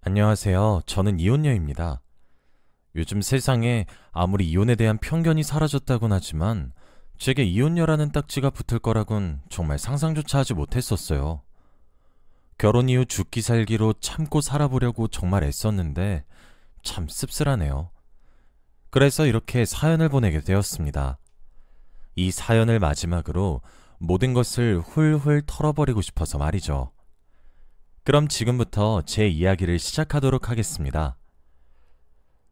안녕하세요. 저는 이혼녀입니다. 요즘 세상에 아무리 이혼에 대한 편견이 사라졌다곤 하지만 제게 이혼녀라는 딱지가 붙을 거라곤 정말 상상조차 하지 못했었어요. 결혼 이후 죽기 살기로 참고 살아보려고 정말 애썼는데 참 씁쓸하네요. 그래서 이렇게 사연을 보내게 되었습니다. 이 사연을 마지막으로 모든 것을 훌훌 털어버리고 싶어서 말이죠. 그럼 지금부터 제 이야기를 시작하도록 하겠습니다.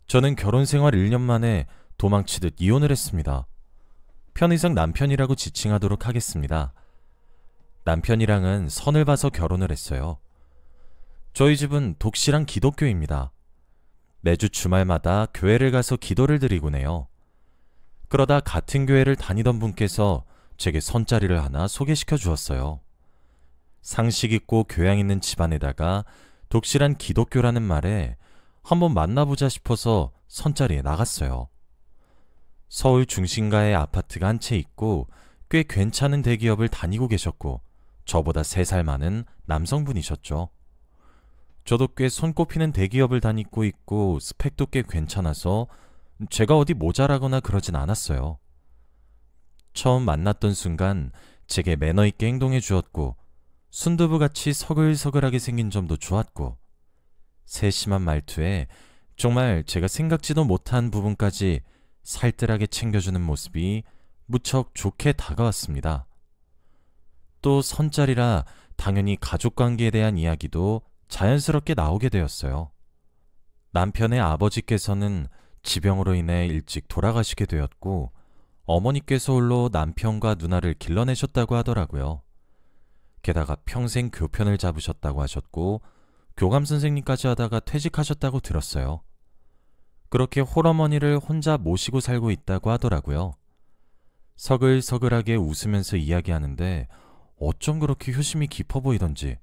저는 결혼 생활 1년 만에 도망치듯 이혼을 했습니다. 편의상 남편이라고 지칭하도록 하겠습니다. 남편이랑은 선을 봐서 결혼을 했어요. 저희 집은 독실한 기독교입니다. 매주 주말마다 교회를 가서 기도를 드리곤 해요. 그러다 같은 교회를 다니던 분께서 제게 선자리를 하나 소개시켜 주었어요. 상식 있고 교양 있는 집안에다가 독실한 기독교라는 말에 한번 만나보자 싶어서 선자리에 나갔어요. 서울 중심가에 아파트가 한 채 있고 꽤 괜찮은 대기업을 다니고 계셨고 저보다 3살 많은 남성분이셨죠. 저도 꽤 손꼽히는 대기업을 다니고 있고 스펙도 꽤 괜찮아서 제가 어디 모자라거나 그러진 않았어요. 처음 만났던 순간 제게 매너 있게 행동해 주었고 순두부같이 서글서글하게 생긴 점도 좋았고 세심한 말투에 정말 제가 생각지도 못한 부분까지 살뜰하게 챙겨주는 모습이 무척 좋게 다가왔습니다. 또 선짤이라 당연히 가족관계에 대한 이야기도 자연스럽게 나오게 되었어요. 남편의 아버지께서는 지병으로 인해 일찍 돌아가시게 되었고 어머니께서 홀로 남편과 누나를 길러내셨다고 하더라고요. 게다가 평생 교편을 잡으셨다고 하셨고 교감 선생님까지 하다가 퇴직하셨다고 들었어요. 그렇게 홀어머니를 혼자 모시고 살고 있다고 하더라고요. 서글서글하게 웃으면서 이야기하는데 어쩜 그렇게 효심이 깊어 보이던지.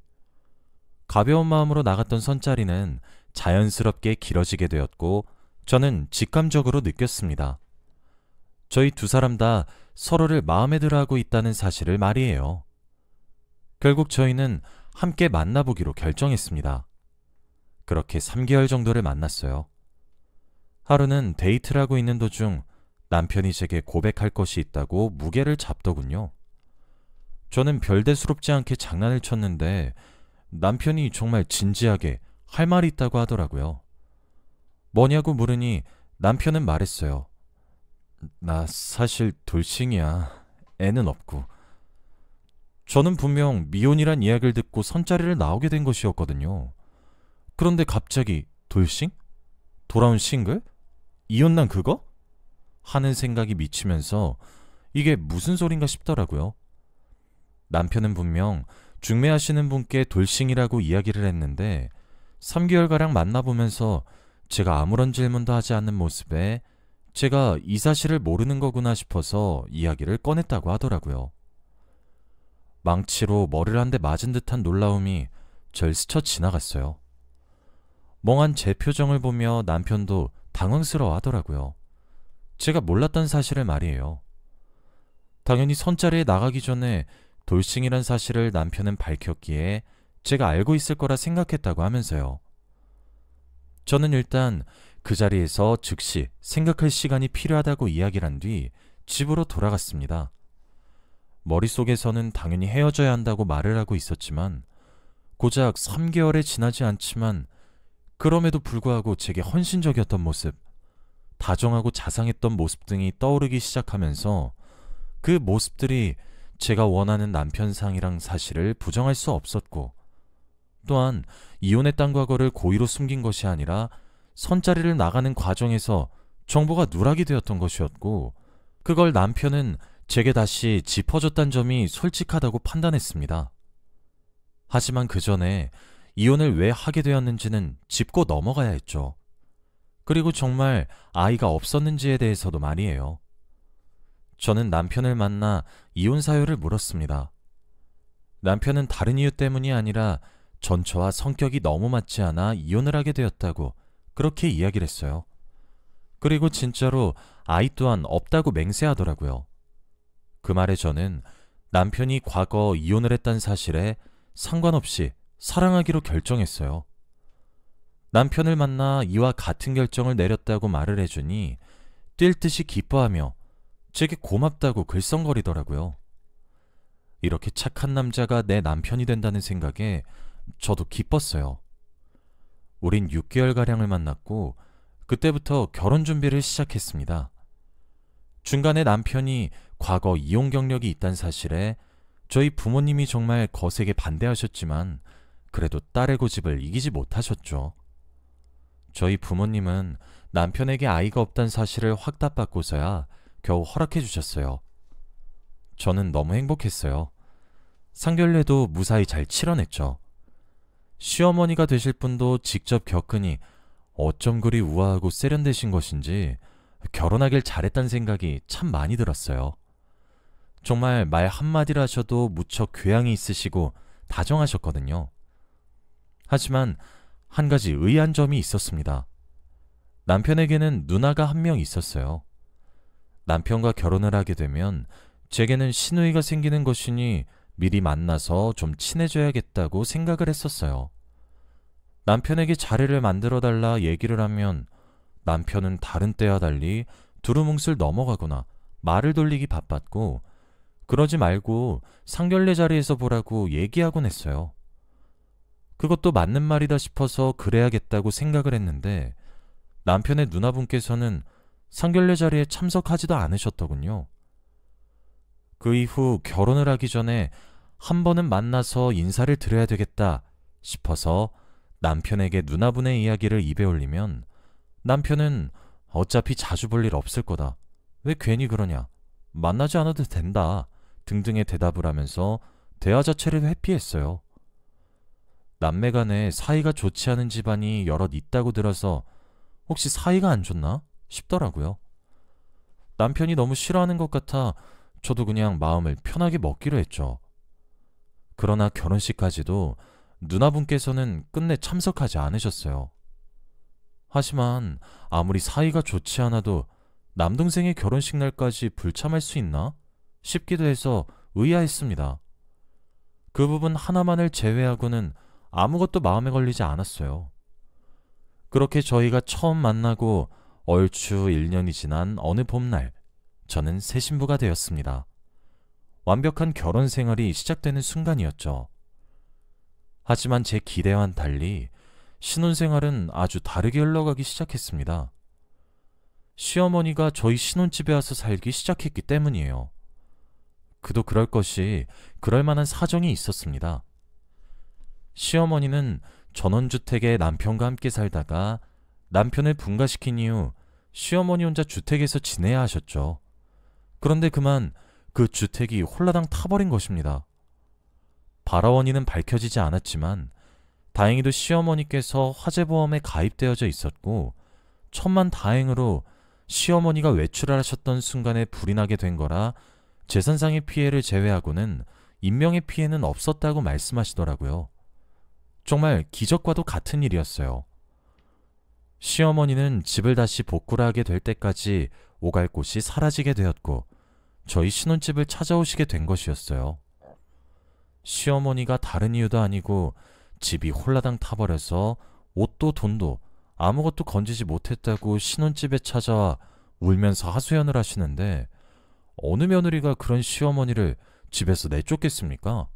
가벼운 마음으로 나갔던 선자리는 자연스럽게 길어지게 되었고 저는 직감적으로 느꼈습니다. 저희 두 사람 다 서로를 마음에 들어하고 있다는 사실을 말이에요. 결국 저희는 함께 만나보기로 결정했습니다. 그렇게 3개월 정도를 만났어요. 하루는 데이트를 하고 있는 도중 남편이 제게 고백할 것이 있다고 무게를 잡더군요. 저는 별대수롭지 않게 장난을 쳤는데 남편이 정말 진지하게 할 말이 있다고 하더라고요. 뭐냐고 물으니 남편은 말했어요. 나 사실 돌싱이야. 애는 없고. 저는 분명 미혼이란 이야기를 듣고 선자리를 나오게 된 것이었거든요. 그런데 갑자기 돌싱? 돌아온 싱글? 이혼난 그거? 하는 생각이 미치면서 이게 무슨 소린가 싶더라고요. 남편은 분명 중매하시는 분께 돌싱이라고 이야기를 했는데 3개월가량 만나보면서 제가 아무런 질문도 하지 않는 모습에 제가 이 사실을 모르는 거구나 싶어서 이야기를 꺼냈다고 하더라고요. 망치로 머리를 한 대 맞은 듯한 놀라움이 절 스쳐 지나갔어요. 멍한 제 표정을 보며 남편도 당황스러워 하더라고요. 제가 몰랐던 사실을 말이에요. 당연히 선자리에 나가기 전에 돌싱이란 사실을 남편은 밝혔기에 제가 알고 있을 거라 생각했다고 하면서요. 저는 일단 그 자리에서 즉시 생각할 시간이 필요하다고 이야기를 한 뒤 집으로 돌아갔습니다. 머릿속에서는 당연히 헤어져야 한다고 말을 하고 있었지만 고작 3개월에 지나지 않지만 그럼에도 불구하고 제게 헌신적이었던 모습, 다정하고 자상했던 모습 등이 떠오르기 시작하면서 그 모습들이 제가 원하는 남편상이란 사실을 부정할 수 없었고 또한 이혼했다는 과거를 고의로 숨긴 것이 아니라 선자리를 나가는 과정에서 정보가 누락이 되었던 것이었고 그걸 남편은 제게 다시 짚어줬다는 점이 솔직하다고 판단했습니다. 하지만 그 전에 이혼을 왜 하게 되었는지는 짚고 넘어가야 했죠. 그리고 정말 아이가 없었는지에 대해서도 말이에요. 저는 남편을 만나 이혼 사유를 물었습니다. 남편은 다른 이유 때문이 아니라 전처와 성격이 너무 맞지 않아 이혼을 하게 되었다고 그렇게 이야기를 했어요. 그리고 진짜로 아이 또한 없다고 맹세하더라고요. 그 말에 저는 남편이 과거 이혼을 했다는 사실에 상관없이 사랑하기로 결정했어요. 남편을 만나 이와 같은 결정을 내렸다고 말을 해주니 뛸 듯이 기뻐하며 제게 고맙다고 글썽거리더라고요. 이렇게 착한 남자가 내 남편이 된다는 생각에 저도 기뻤어요. 우린 6개월가량을 만났고 그때부터 결혼 준비를 시작했습니다. 중간에 남편이 과거 이혼 경력이 있다는 사실에 저희 부모님이 정말 거세게 반대하셨지만 그래도 딸의 고집을 이기지 못하셨죠. 저희 부모님은 남편에게 아이가 없다는 사실을 확답받고서야 겨우 허락해 주셨어요. 저는 너무 행복했어요. 상견례도 무사히 잘 치러냈죠. 시어머니가 되실 분도 직접 겪으니 어쩜 그리 우아하고 세련되신 것인지 결혼하길 잘했다는 생각이 참 많이 들었어요. 정말 말 한마디를 하셔도 무척 교양이 있으시고 다정하셨거든요. 하지만 한 가지 의아한 점이 있었습니다. 남편에게는 누나가 한 명 있었어요. 남편과 결혼을 하게 되면 제게는 시누이가 생기는 것이니 미리 만나서 좀 친해져야겠다고 생각을 했었어요. 남편에게 자리를 만들어달라 얘기를 하면 남편은 다른 때와 달리 두루뭉술 넘어가거나 말을 돌리기 바빴고 그러지 말고 상견례 자리에서 보라고 얘기하곤 했어요. 그것도 맞는 말이다 싶어서 그래야겠다고 생각을 했는데 남편의 누나분께서는 상견례 자리에 참석하지도 않으셨더군요. 그 이후 결혼을 하기 전에 한 번은 만나서 인사를 드려야 되겠다 싶어서 남편에게 누나분의 이야기를 입에 올리면 남편은 어차피 자주 볼 일 없을 거다. 왜 괜히 그러냐. 만나지 않아도 된다. 등등의 대답을 하면서 대화 자체를 회피했어요. 남매 간에 사이가 좋지 않은 집안이 여럿 있다고 들어서 혹시 사이가 안 좋나 싶더라고요. 남편이 너무 싫어하는 것 같아 저도 그냥 마음을 편하게 먹기로 했죠. 그러나 결혼식까지도 누나분께서는 끝내 참석하지 않으셨어요. 하지만 아무리 사이가 좋지 않아도 남동생의 결혼식 날까지 불참할 수 있나 싶기도 해서 의아했습니다. 그 부분 하나만을 제외하고는 아무것도 마음에 걸리지 않았어요. 그렇게 저희가 처음 만나고 얼추 1년이 지난 어느 봄날 저는 새 신부가 되었습니다. 완벽한 결혼 생활이 시작되는 순간이었죠. 하지만 제 기대와는 달리 신혼생활은 아주 다르게 흘러가기 시작했습니다. 시어머니가 저희 신혼집에 와서 살기 시작했기 때문이에요. 그도 그럴 것이 그럴 만한 사정이 있었습니다. 시어머니는 전원주택에 남편과 함께 살다가 남편을 분가시킨 이후 시어머니 혼자 주택에서 지내야 하셨죠. 그런데 그만 그 주택이 홀라당 타버린 것입니다. 발화원인은 밝혀지지 않았지만 다행히도 시어머니께서 화재보험에 가입되어져 있었고 천만다행으로 시어머니가 외출을 하셨던 순간에 불이 나게 된 거라 재산상의 피해를 제외하고는 인명의 피해는 없었다고 말씀하시더라고요. 정말 기적과도 같은 일이었어요. 시어머니는 집을 다시 복구를 하게 될 때까지 오갈 곳이 사라지게 되었고 저희 신혼집을 찾아오시게 된 것이었어요. 시어머니가 다른 이유도 아니고 집이 홀라당 타버려서 옷도 돈도 아무것도 건지지 못했다고 신혼집에 찾아와 울면서 하소연을 하시는데 어느 며느리가 그런 시어머니를 집에서 내쫓겠습니까?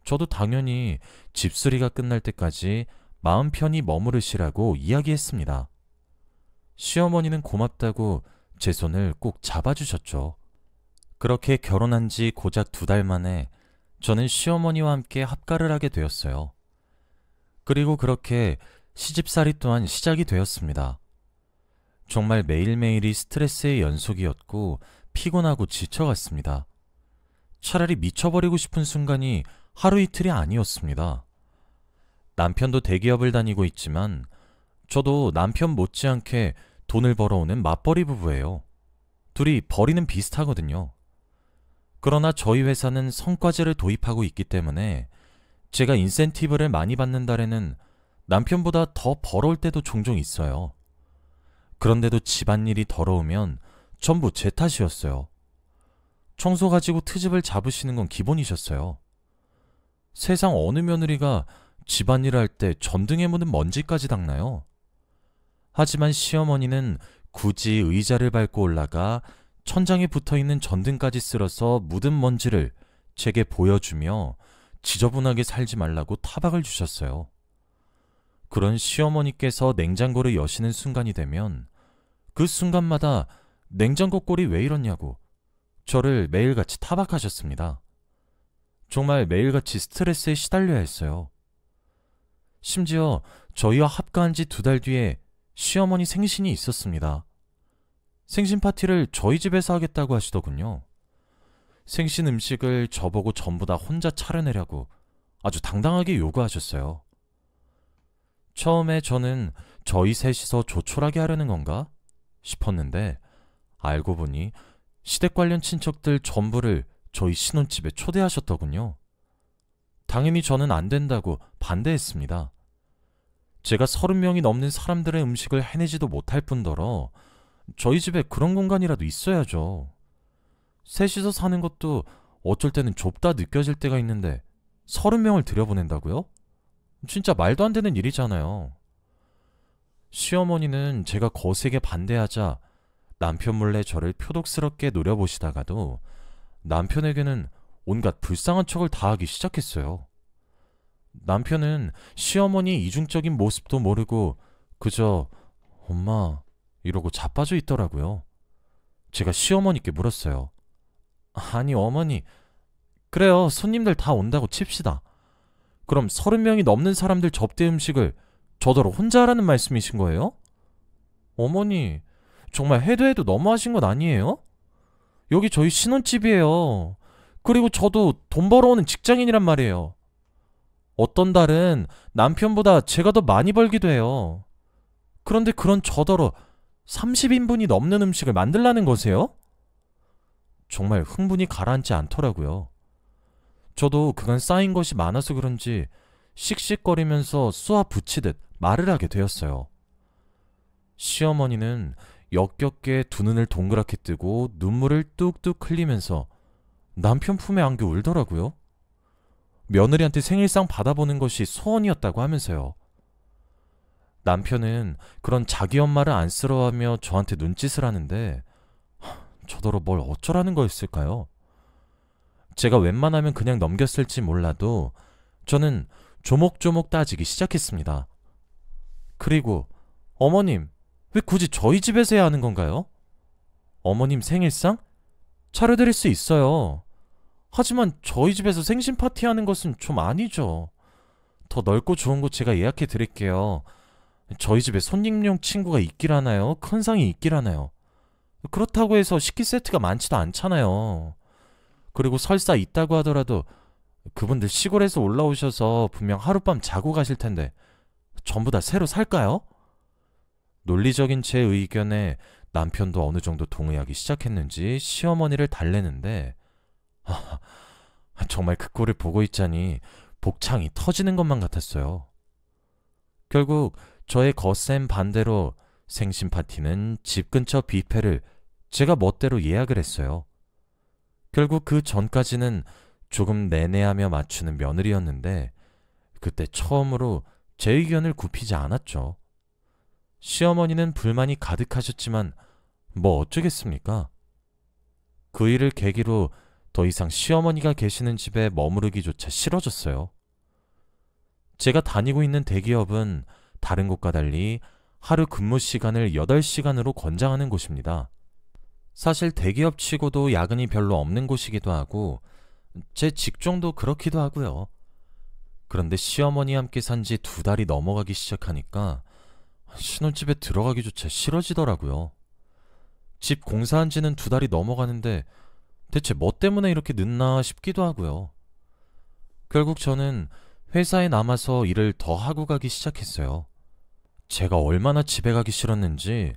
저도 당연히 집수리가 끝날 때까지 마음 편히 머무르시라고 이야기했습니다. 시어머니는 고맙다고 제 손을 꼭 잡아주셨죠. 그렇게 결혼한 지 고작 2달 만에 저는 시어머니와 함께 합가를 하게 되었어요. 그리고 그렇게 시집살이 또한 시작이 되었습니다. 정말 매일매일이 스트레스의 연속이었고 피곤하고 지쳐갔습니다. 차라리 미쳐버리고 싶은 순간이 하루 이틀이 아니었습니다. 남편도 대기업을 다니고 있지만 저도 남편 못지않게 돈을 벌어오는 맞벌이 부부예요. 둘이 벌이는 비슷하거든요. 그러나 저희 회사는 성과제를 도입하고 있기 때문에 제가 인센티브를 많이 받는 달에는 남편보다 더 벌어올 때도 종종 있어요. 그런데도 집안일이 더러우면 전부 제 탓이었어요. 청소 가지고 트집을 잡으시는 건 기본이셨어요. 세상 어느 며느리가 집안일을 할 때 전등에 묻은 먼지까지 닦나요? 하지만 시어머니는 굳이 의자를 밟고 올라가 천장에 붙어있는 전등까지 쓸어서 묻은 먼지를 제게 보여주며 지저분하게 살지 말라고 타박을 주셨어요. 그런 시어머니께서 냉장고를 여시는 순간이 되면 그 순간마다 냉장고 꼴이 왜 이러냐고 저를 매일같이 타박하셨습니다. 정말 매일같이 스트레스에 시달려야 했어요. 심지어 저희와 합가한 지 2달 뒤에 시어머니 생신이 있었습니다. 생신 파티를 저희 집에서 하겠다고 하시더군요. 생신 음식을 저보고 전부 다 혼자 차려내려고 아주 당당하게 요구하셨어요. 처음에 저는 저희 셋이서 조촐하게 하려는 건가 싶었는데 알고 보니 시댁 관련 친척들 전부를 저희 신혼집에 초대하셨더군요. 당연히 저는 안 된다고 반대했습니다. 제가 30명이 넘는 사람들의 음식을 해내지도 못할 뿐더러 저희 집에 그런 공간이라도 있어야죠. 셋이서 사는 것도 어쩔 때는 좁다 느껴질 때가 있는데 30명을 들여보낸다고요? 진짜 말도 안 되는 일이잖아요. 시어머니는 제가 거세게 반대하자 남편 몰래 저를 표독스럽게 노려보시다가도 남편에게는 온갖 불쌍한 척을 다하기 시작했어요. 남편은 시어머니 이중적인 모습도 모르고 그저 엄마 이러고 자빠져 있더라고요. 제가 시어머니께 물었어요. 아니 어머니, 그래요, 손님들 다 온다고 칩시다. 그럼 30명이 넘는 사람들 접대 음식을 저더러 혼자 하라는 말씀이신 거예요? 어머니, 정말 해도 해도 너무하신 건 아니에요? 여기 저희 신혼집이에요. 그리고 저도 돈 벌어오는 직장인이란 말이에요. 어떤 달은 남편보다 제가 더 많이 벌기도 해요. 그런데 그런 저더러 30인분이 넘는 음식을 만들라는 거세요? 정말 흥분이 가라앉지 않더라고요. 저도 그간 쌓인 것이 많아서 그런지 씩씩거리면서 쏘아 붙이듯 말을 하게 되었어요. 시어머니는 역겹게 두 눈을 동그랗게 뜨고 눈물을 뚝뚝 흘리면서 남편 품에 안겨 울더라고요. 며느리한테 생일상 받아보는 것이 소원이었다고 하면서요. 남편은 그런 자기 엄마를 안쓰러워하며 저한테 눈짓을 하는데 저더러 뭘 어쩌라는 거였을까요? 제가 웬만하면 그냥 넘겼을지 몰라도 저는 조목조목 따지기 시작했습니다. 그리고 어머님, 왜 굳이 저희 집에서 해야 하는 건가요? 어머님 생일상? 차려드릴 수 있어요. 하지만 저희 집에서 생신 파티하는 것은 좀 아니죠. 더 넓고 좋은 곳 제가 예약해 드릴게요. 저희 집에 손님용 친구가 있길 하나요? 큰 상이 있길 하나요? 그렇다고 해서 식기 세트가 많지도 않잖아요. 그리고 설사 있다고 하더라도 그분들 시골에서 올라오셔서 분명 하룻밤 자고 가실 텐데 전부 다 새로 살까요? 논리적인 제 의견에 남편도 어느 정도 동의하기 시작했는지 시어머니를 달래는데 정말 그 꼴을 보고 있자니 복창이 터지는 것만 같았어요. 결국 저의 거센 반대로 생신 파티는 집 근처 뷔페를 제가 멋대로 예약을 했어요. 결국 그 전까지는 조금 내내하며 맞추는 며느리였는데 그때 처음으로 제 의견을 굽히지 않았죠. 시어머니는 불만이 가득하셨지만 뭐 어쩌겠습니까? 그 일을 계기로 더 이상 시어머니가 계시는 집에 머무르기조차 싫어졌어요. 제가 다니고 있는 대기업은 다른 곳과 달리 하루 근무 시간을 8시간으로 권장하는 곳입니다. 사실 대기업 치고도 야근이 별로 없는 곳이기도 하고 제 직종도 그렇기도 하고요. 그런데 시어머니와 함께 산 지 2달이 넘어가기 시작하니까 신혼집에 들어가기조차 싫어지더라고요. 집 공사한 지는 2달이 넘어가는데 대체 뭐 때문에 이렇게 늦나 싶기도 하고요. 결국 저는 회사에 남아서 일을 더 하고 가기 시작했어요. 제가 얼마나 집에 가기 싫었는지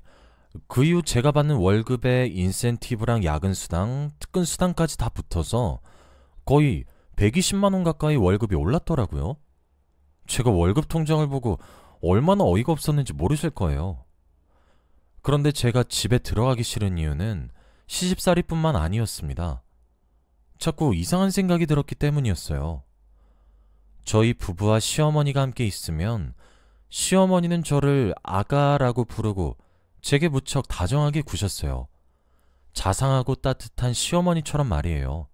그 이후 제가 받는 월급에 인센티브랑 야근 수당, 특근 수당까지 다 붙어서 거의 120만 원 가까이 월급이 올랐더라고요. 제가 월급 통장을 보고 얼마나 어이가 없었는지 모르실 거예요. 그런데 제가 집에 들어가기 싫은 이유는 시집살이뿐만 아니었습니다. 자꾸 이상한 생각이 들었기 때문이었어요. 저희 부부와 시어머니가 함께 있으면 시어머니는 저를 아가라고 부르고 제게 무척 다정하게 구셨어요. 자상하고 따뜻한 시어머니처럼 말이에요.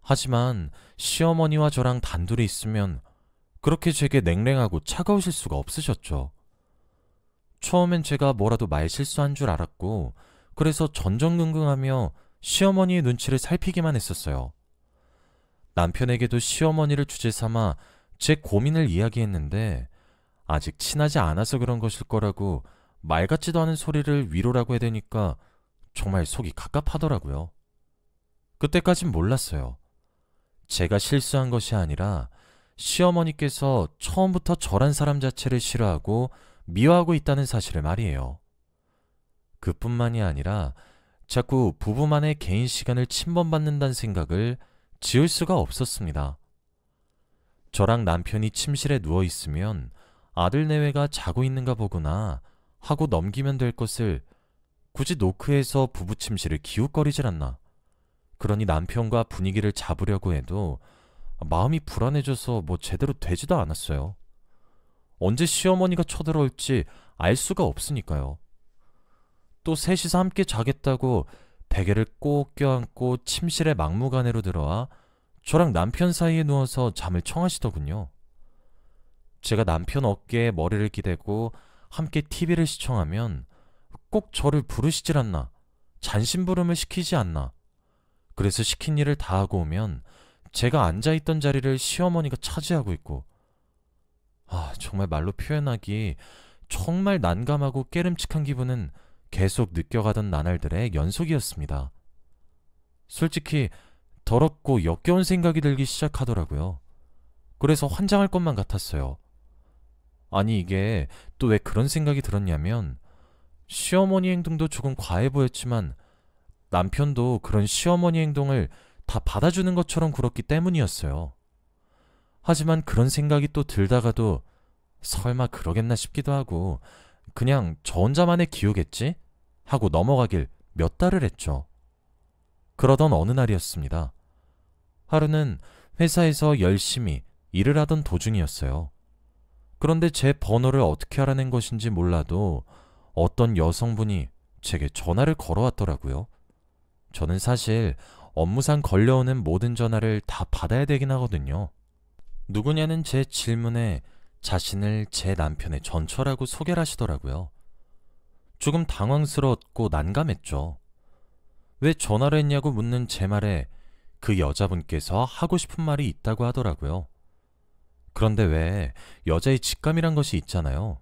하지만 시어머니와 저랑 단둘이 있으면 그렇게 제게 냉랭하고 차가우실 수가 없으셨죠. 처음엔 제가 뭐라도 말 실수한 줄 알았고 그래서 전전긍긍하며 시어머니의 눈치를 살피기만 했었어요. 남편에게도 시어머니를 주제 삼아 제 고민을 이야기했는데 아직 친하지 않아서 그런 것일 거라고 말 같지도 않은 소리를 위로라고 해대니까 정말 속이 갑갑하더라고요. 그때까진 몰랐어요. 제가 실수한 것이 아니라 시어머니께서 처음부터 저란 사람 자체를 싫어하고 미워하고 있다는 사실을 말이에요. 그뿐만이 아니라 자꾸 부부만의 개인 시간을 침범받는다는 생각을 지울 수가 없었습니다. 저랑 남편이 침실에 누워있으면 아들 내외가 자고 있는가 보구나 하고 넘기면 될 것을 굳이 노크해서 부부 침실을 기웃거리질 않나. 그러니 남편과 분위기를 잡으려고 해도 마음이 불안해져서 뭐 제대로 되지도 않았어요. 언제 시어머니가 쳐들어올지 알 수가 없으니까요. 또 셋이서 함께 자겠다고 베개를 꼭 껴안고 침실에 막무가내로 들어와 저랑 남편 사이에 누워서 잠을 청하시더군요. 제가 남편 어깨에 머리를 기대고 함께 TV를 시청하면 꼭 저를 부르시질 않나, 잔심부름을 시키지 않나. 그래서 시킨 일을 다 하고 오면 제가 앉아있던 자리를 시어머니가 차지하고 있고, 정말 말로 표현하기 정말 난감하고 깨름칙한 기분은 계속 느껴가던 나날들의 연속이었습니다. 솔직히 더럽고 역겨운 생각이 들기 시작하더라고요. 그래서 환장할 것만 같았어요. 아니 이게 또 왜 그런 생각이 들었냐면 시어머니 행동도 조금 과해 보였지만 남편도 그런 시어머니 행동을 다 받아주는 것처럼 굴었기 때문이었어요. 하지만 그런 생각이 또 들다가도 설마 그러겠나 싶기도 하고 그냥 저 혼자만의 기우겠지? 하고 넘어가길 몇 달을 했죠. 그러던 어느 날이었습니다. 하루는 회사에서 열심히 일을 하던 도중이었어요. 그런데 제 번호를 어떻게 알아낸 것인지 몰라도 어떤 여성분이 제게 전화를 걸어왔더라고요. 저는 사실 업무상 걸려오는 모든 전화를 다 받아야 되긴 하거든요. 누구냐는 제 질문에 자신을 제 남편의 전처라고 소개를 하시더라고요. 조금 당황스러웠고 난감했죠. 왜 전화를 했냐고 묻는 제 말에 그 여자분께서 하고 싶은 말이 있다고 하더라고요. 그런데 왜 여자의 직감이란 것이 있잖아요.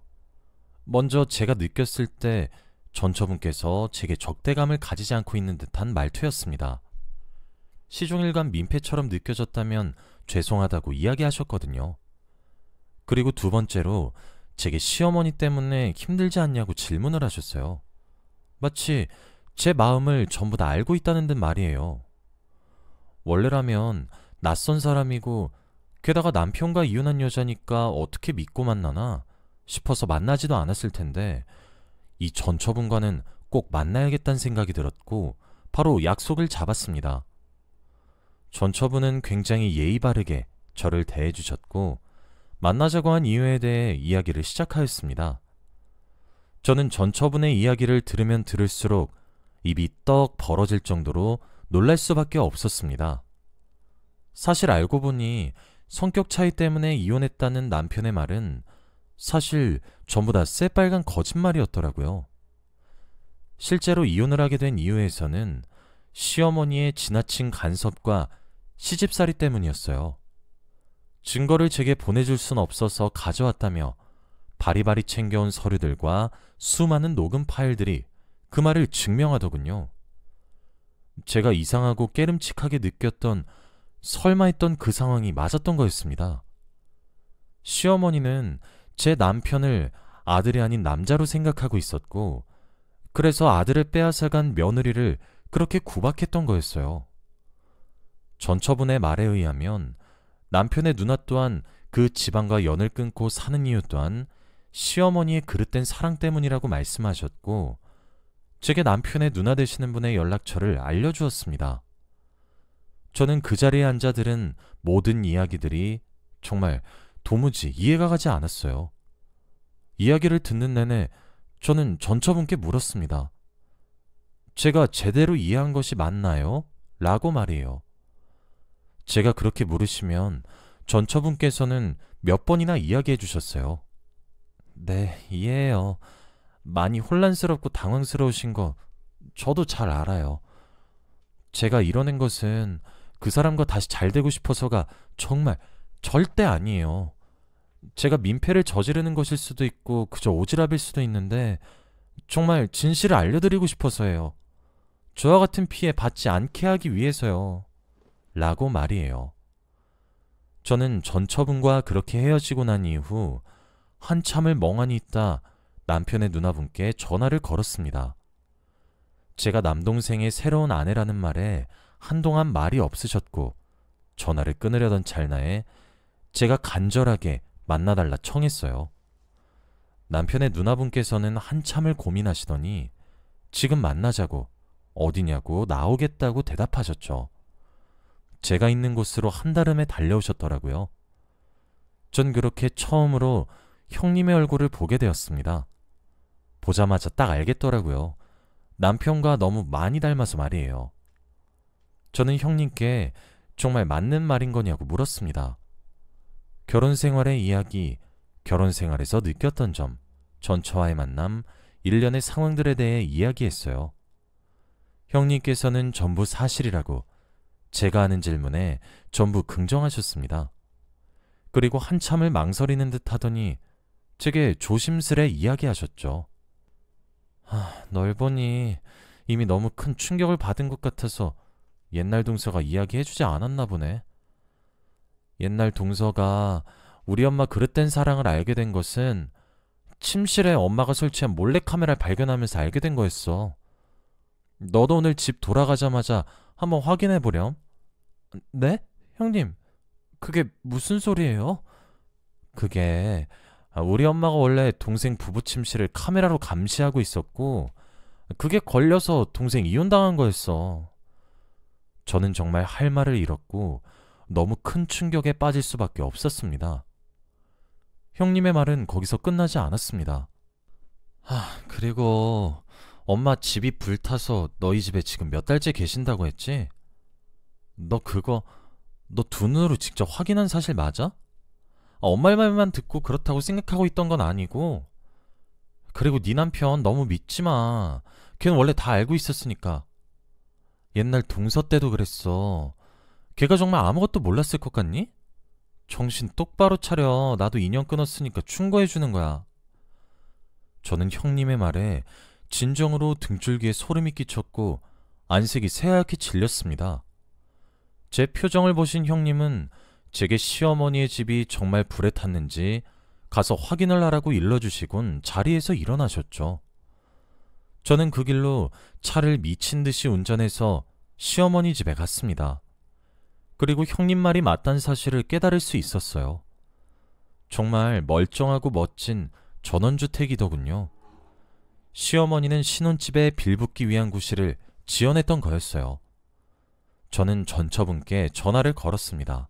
먼저 제가 느꼈을 때 전처분께서 제게 적대감을 가지지 않고 있는 듯한 말투였습니다. 시종일관 민폐처럼 느껴졌다면 죄송하다고 이야기하셨거든요. 그리고 두 번째로 제게 시어머니 때문에 힘들지 않냐고 질문을 하셨어요. 마치 제 마음을 전부 다 알고 있다는 듯 말이에요. 원래라면 낯선 사람이고 게다가 남편과 이혼한 여자니까 어떻게 믿고 만나나 싶어서 만나지도 않았을 텐데 이 전처분과는 꼭 만나야겠다는 생각이 들었고 바로 약속을 잡았습니다. 전처분은 굉장히 예의 바르게 저를 대해주셨고 만나자고 한 이유에 대해 이야기를 시작하였습니다. 저는 전처분의 이야기를 들으면 들을수록 입이 떡 벌어질 정도로 놀랄 수밖에 없었습니다. 사실 알고 보니 성격 차이 때문에 이혼했다는 남편의 말은 사실 전부 다 새빨간 거짓말이었더라고요. 실제로 이혼을 하게 된 이유에서는 시어머니의 지나친 간섭과 시집살이 때문이었어요. 증거를 제게 보내줄 순 없어서 가져왔다며 바리바리 챙겨온 서류들과 수많은 녹음 파일들이 그 말을 증명하더군요. 제가 이상하고 깨름칙하게 느꼈던 설마 했던 그 상황이 맞았던 거였습니다. 시어머니는 제 남편을 아들이 아닌 남자로 생각하고 있었고 그래서 아들을 빼앗아간 며느리를 그렇게 구박했던 거였어요. 전처분의 말에 의하면 남편의 누나 또한 그 집안과 연을 끊고 사는 이유 또한 시어머니의 그릇된 사랑 때문이라고 말씀하셨고 제게 남편의 누나 되시는 분의 연락처를 알려주었습니다. 저는 그 자리에 앉아 들은 모든 이야기들이 정말 도무지 이해가 가지 않았어요. 이야기를 듣는 내내 저는 전처분께 물었습니다. 제가 제대로 이해한 것이 맞나요? 라고 말이에요. 제가 그렇게 물으시면 전처분께서는 몇 번이나 이야기해 주셨어요. 네, 이해해요. 많이 혼란스럽고 당황스러우신 거 저도 잘 알아요. 제가 이뤄낸 것은 그 사람과 다시 잘 되고 싶어서가 정말 절대 아니에요. 제가 민폐를 저지르는 것일 수도 있고 그저 오지랖일 수도 있는데 정말 진실을 알려드리고 싶어서예요. 저와 같은 피해 받지 않게 하기 위해서요. 라고 말이에요. 저는 전처분과 그렇게 헤어지고 난 이후 한참을 멍하니 있다 남편의 누나분께 전화를 걸었습니다. 제가 남동생의 새로운 아내라는 말에 한동안 말이 없으셨고 전화를 끊으려던 찰나에 제가 간절하게 만나달라 청했어요. 남편의 누나분께서는 한참을 고민하시더니 지금 만나자고 어디냐고 나오겠다고 대답하셨죠. 제가 있는 곳으로 한달음에 달려오셨더라고요. 전 그렇게 처음으로 형님의 얼굴을 보게 되었습니다. 보자마자 딱 알겠더라고요. 남편과 너무 많이 닮아서 말이에요. 저는 형님께 정말 맞는 말인 거냐고 물었습니다. 결혼 생활의 이야기, 결혼 생활에서 느꼈던 점, 전처와의 만남, 일련의 상황들에 대해 이야기했어요. 형님께서는 전부 사실이라고 제가 하는 질문에 전부 긍정하셨습니다. 그리고 한참을 망설이는 듯 하더니 제게 조심스레 이야기하셨죠. 널 보니 이미 너무 큰 충격을 받은 것 같아서 옛날 동서가 이야기해주지 않았나 보네. 옛날 동서가 우리 엄마 그릇된 사랑을 알게 된 것은 침실에 엄마가 설치한 몰래카메라를 발견하면서 알게 된 거였어. 너도 오늘 집 돌아가자마자 한번 확인해보렴. 네? 형님, 그게 무슨 소리예요? 그게 우리 엄마가 원래 동생 부부 침실을 카메라로 감시하고 있었고 그게 걸려서 동생 이혼당한 거였어. 저는 정말 할 말을 잃었고 너무 큰 충격에 빠질 수밖에 없었습니다. 형님의 말은 거기서 끝나지 않았습니다. 그리고 엄마 집이 불타서 너희 집에 지금 몇 달째 계신다고 했지? 너 두 눈으로 직접 확인한 사실 맞아? 엄마 말만 듣고 그렇다고 생각하고 있던 건 아니고. 그리고 네 남편 너무 믿지 마. 걔는 원래 다 알고 있었으니까. 옛날 동서 때도 그랬어. 걔가 정말 아무것도 몰랐을 것 같니? 정신 똑바로 차려. 나도 인연 끊었으니까 충고해주는 거야. 저는 형님의 말에 진정으로 등줄기에 소름이 끼쳤고 안색이 새하얗게 질렸습니다. 제 표정을 보신 형님은 제게 시어머니의 집이 정말 불에 탔는지 가서 확인을 하라고 일러주시곤 자리에서 일어나셨죠. 저는 그 길로 차를 미친 듯이 운전해서 시어머니 집에 갔습니다. 그리고 형님 말이 맞다는 사실을 깨달을 수 있었어요. 정말 멀쩡하고 멋진 전원주택이더군요. 시어머니는 신혼집에 빌붙기 위한 구실을 지어냈던 거였어요. 저는 전처분께 전화를 걸었습니다.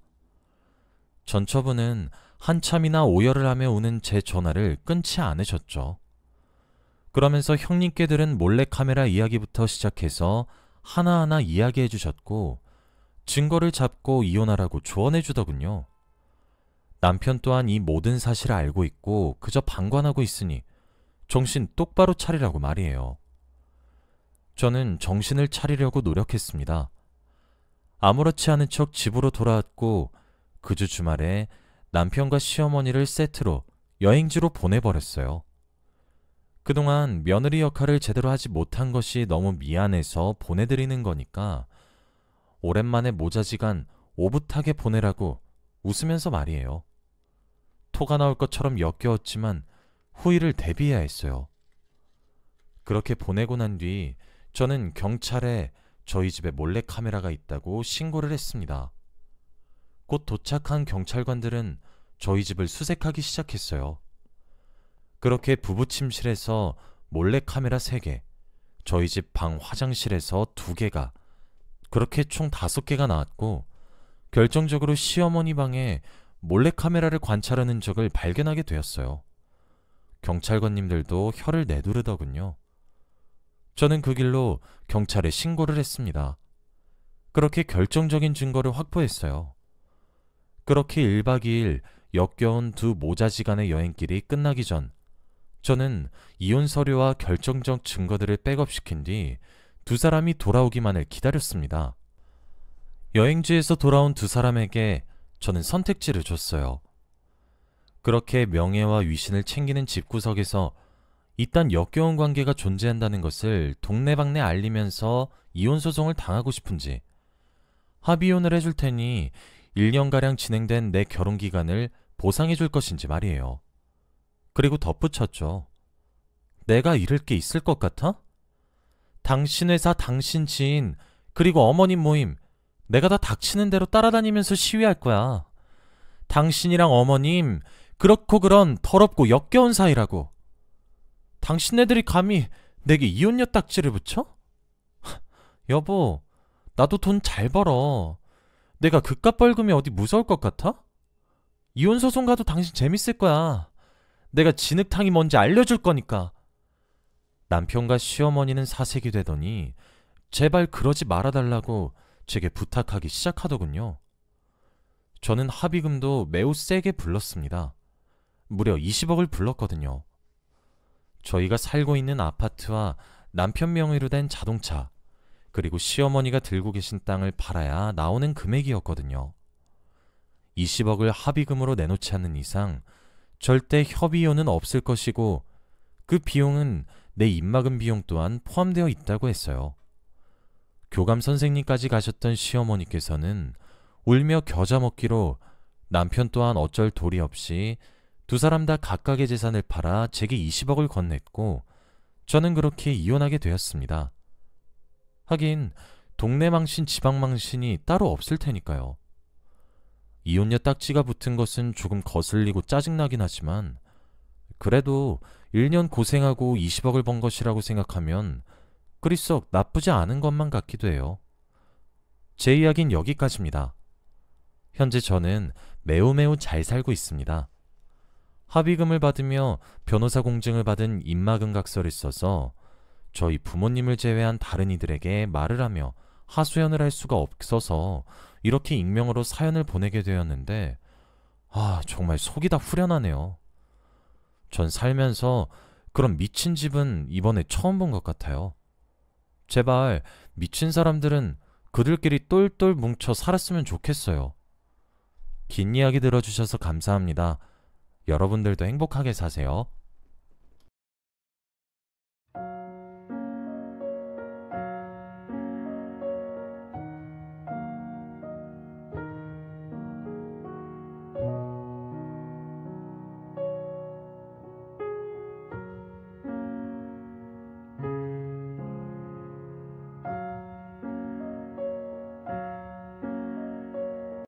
전처분은 한참이나 오열을 하며 오는 제 전화를 끊지 않으셨죠. 그러면서 형님께 들은 몰래카메라 이야기부터 시작해서 하나하나 이야기해 주셨고 증거를 잡고 이혼하라고 조언해 주더군요. 남편 또한 이 모든 사실을 알고 있고 그저 방관하고 있으니 정신 똑바로 차리라고 말이에요. 저는 정신을 차리려고 노력했습니다. 아무렇지 않은 척 집으로 돌아왔고 그 주 주말에 남편과 시어머니를 세트로 여행지로 보내버렸어요. 그동안 며느리 역할을 제대로 하지 못한 것이 너무 미안해서 보내드리는 거니까 오랜만에 모자지간 오붓하게 보내라고 웃으면서 말이에요. 토가 나올 것처럼 역겨웠지만 후일을 대비해야 했어요. 그렇게 보내고 난 뒤 저는 경찰에 저희 집에 몰래카메라가 있다고 신고를 했습니다. 곧 도착한 경찰관들은 저희 집을 수색하기 시작했어요. 그렇게 부부 침실에서 몰래카메라 3개, 저희 집 방 화장실에서 2개가, 그렇게 총 5개가 나왔고 결정적으로 시어머니 방에 몰래카메라를 관찰하는 적을 발견하게 되었어요. 경찰관님들도 혀를 내두르더군요. 저는 그 길로 경찰에 신고를 했습니다. 그렇게 결정적인 증거를 확보했어요. 그렇게 1박 2일 역겨운 두 모자지간의 여행길이 끝나기 전 저는 이혼 서류와 결정적 증거들을 백업시킨 뒤 두 사람이 돌아오기만을 기다렸습니다. 여행지에서 돌아온 두 사람에게 저는 선택지를 줬어요. 그렇게 명예와 위신을 챙기는 집구석에서 이딴 역겨운 관계가 존재한다는 것을 동네방네 알리면서 이혼소송을 당하고 싶은지, 합의혼을 해줄 테니 1년가량 진행된 내 결혼기간을 보상해줄 것인지 말이에요. 그리고 덧붙였죠. 내가 잃을 게 있을 것 같아? 당신 회사, 당신 지인, 그리고 어머님 모임, 내가 다 닥치는 대로 따라다니면서 시위할 거야. 당신이랑 어머님, 그렇고 그런 더럽고 역겨운 사이라고. 당신네들이 감히 내게 이혼녀 딱지를 붙여? 여보, 나도 돈 잘 벌어. 내가 그깟 벌금이 어디 무서울 것 같아? 이혼소송 가도 당신 재밌을 거야. 내가 진흙탕이 뭔지 알려줄 거니까. 남편과 시어머니는 사색이 되더니 제발 그러지 말아달라고 제게 부탁하기 시작하더군요. 저는 합의금도 매우 세게 불렀습니다. 무려 20억을 불렀거든요. 저희가 살고 있는 아파트와 남편 명의로 된 자동차, 그리고 시어머니가 들고 계신 땅을 팔아야 나오는 금액이었거든요. 20억을 합의금으로 내놓지 않는 이상 절대 협의혼은 없을 것이고 그 비용은 내 입막음 비용 또한 포함되어 있다고 했어요. 교감 선생님까지 가셨던 시어머니께서는 울며 겨자 먹기로 남편 또한 어쩔 도리 없이 두 사람 다 각각의 재산을 팔아 제게 20억을 건넸고 저는 그렇게 이혼하게 되었습니다. 하긴 동네 망신, 지방 망신이 따로 없을 테니까요. 이혼녀 딱지가 붙은 것은 조금 거슬리고 짜증나긴 하지만 그래도 1년 고생하고 20억을 번 것이라고 생각하면 그리 썩 나쁘지 않은 것만 같기도 해요. 제 이야기는 여기까지입니다. 현재 저는 매우 잘 살고 있습니다. 합의금을 받으며 변호사 공증을 받은 입막음각서를 써서 저희 부모님을 제외한 다른 이들에게 말을 하며 하소연을 할 수가 없어서 이렇게 익명으로 사연을 보내게 되었는데 정말 속이 다 후련하네요. 전 살면서 그런 미친 집은 이번에 처음 본 것 같아요. 제발 미친 사람들은 그들끼리 똘똘 뭉쳐 살았으면 좋겠어요. 긴 이야기 들어주셔서 감사합니다. 여러분들도 행복하게 사세요.